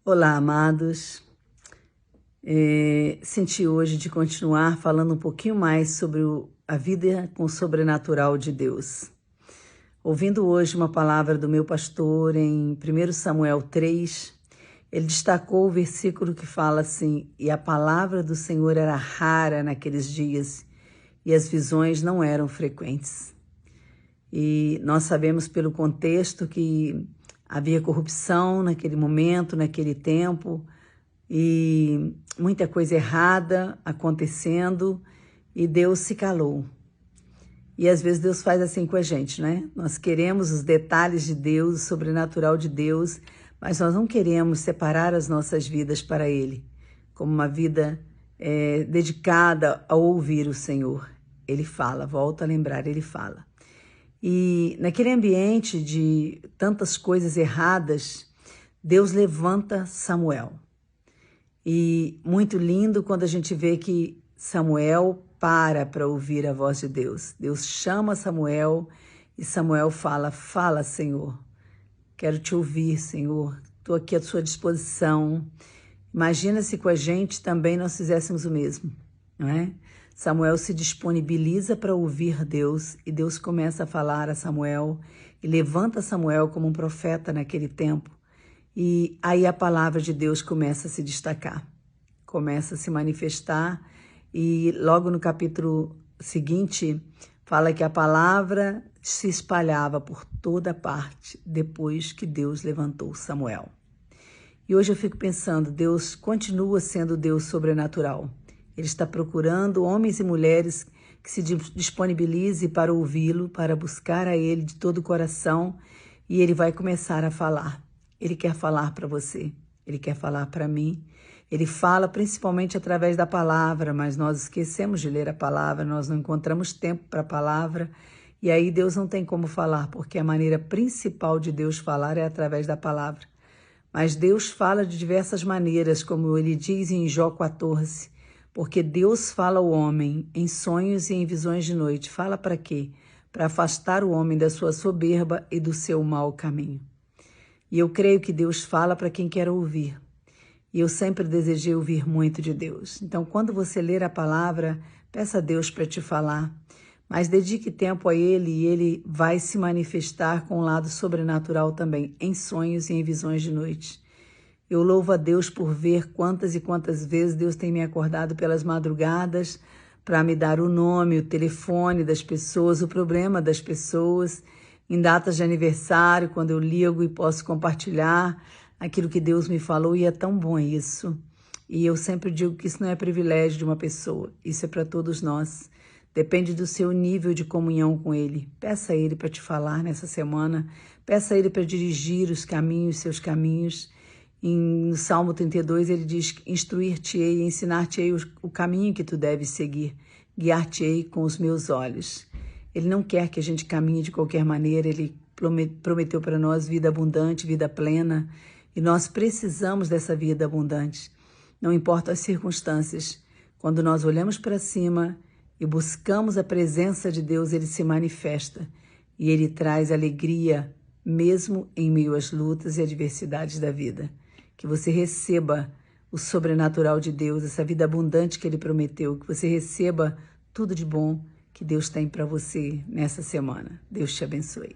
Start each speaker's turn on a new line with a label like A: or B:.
A: Olá, amados. Senti hoje de continuar falando um pouquinho mais sobre a vida com o sobrenatural de Deus. Ouvindo hoje uma palavra do meu pastor em 1 Samuel 3, ele destacou o versículo que fala assim: e a palavra do Senhor era rara naqueles dias, e as visões não eram frequentes. E nós sabemos pelo contexto que havia corrupção naquele momento, naquele tempo, e muita coisa errada acontecendo, e Deus se calou. E às vezes Deus faz assim com a gente, né? Nós queremos os detalhes de Deus, o sobrenatural de Deus, mas nós não queremos separar as nossas vidas para Ele, como uma vida dedicada a ouvir o Senhor. Ele fala, volta a lembrar, Ele fala. E naquele ambiente de tantas coisas erradas, Deus levanta Samuel. E muito lindo quando a gente vê que Samuel para ouvir a voz de Deus. Deus chama Samuel e Samuel fala: fala, Senhor, quero te ouvir, Senhor, estou aqui à sua disposição. Imagina se com a gente também nós fizéssemos o mesmo, não é? Samuel se disponibiliza para ouvir Deus e Deus começa a falar a Samuel e levanta Samuel como um profeta naquele tempo. E aí a palavra de Deus começa a se destacar, começa a se manifestar, e logo no capítulo seguinte fala que a palavra se espalhava por toda parte depois que Deus levantou Samuel. E hoje eu fico pensando, Deus continua sendo Deus sobrenatural. Ele está procurando homens e mulheres que se disponibilizem para ouvi-lo, para buscar a Ele de todo o coração, e Ele vai começar a falar. Ele quer falar para você, Ele quer falar para mim. Ele fala principalmente através da palavra, mas nós esquecemos de ler a palavra, nós não encontramos tempo para a palavra, e aí Deus não tem como falar, porque a maneira principal de Deus falar é através da palavra. Mas Deus fala de diversas maneiras, como Ele diz em Jó 14, porque Deus fala ao homem em sonhos e em visões de noite. Fala para quê? Para afastar o homem da sua soberba e do seu mau caminho. E eu creio que Deus fala para quem quer ouvir. E eu sempre desejei ouvir muito de Deus. Então, quando você ler a palavra, peça a Deus para te falar. Mas dedique tempo a Ele e Ele vai se manifestar com um lado sobrenatural também, em sonhos e em visões de noite. Eu louvo a Deus por ver quantas e quantas vezes Deus tem me acordado pelas madrugadas para me dar o nome, o telefone das pessoas, o problema das pessoas, em datas de aniversário, quando eu ligo e posso compartilhar aquilo que Deus me falou, e é tão bom isso. E eu sempre digo que isso não é privilégio de uma pessoa, isso é para todos nós. Depende do seu nível de comunhão com Ele. Peça a Ele para te falar nessa semana, peça a Ele para dirigir os caminhos, seus caminhos. No Salmo 32 ele diz: instruir-te-ei, ensinar-te-ei o caminho que tu deves seguir, guiar-te-ei com os meus olhos. Ele não quer que a gente caminhe de qualquer maneira, Ele prometeu para nós vida abundante, vida plena, e nós precisamos dessa vida abundante. Não importa as circunstâncias, quando nós olhamos para cima e buscamos a presença de Deus, Ele se manifesta e Ele traz alegria, mesmo em meio às lutas e adversidades da vida. Que você receba o sobrenatural de Deus, essa vida abundante que Ele prometeu, que você receba tudo de bom que Deus tem para você nessa semana. Deus te abençoe.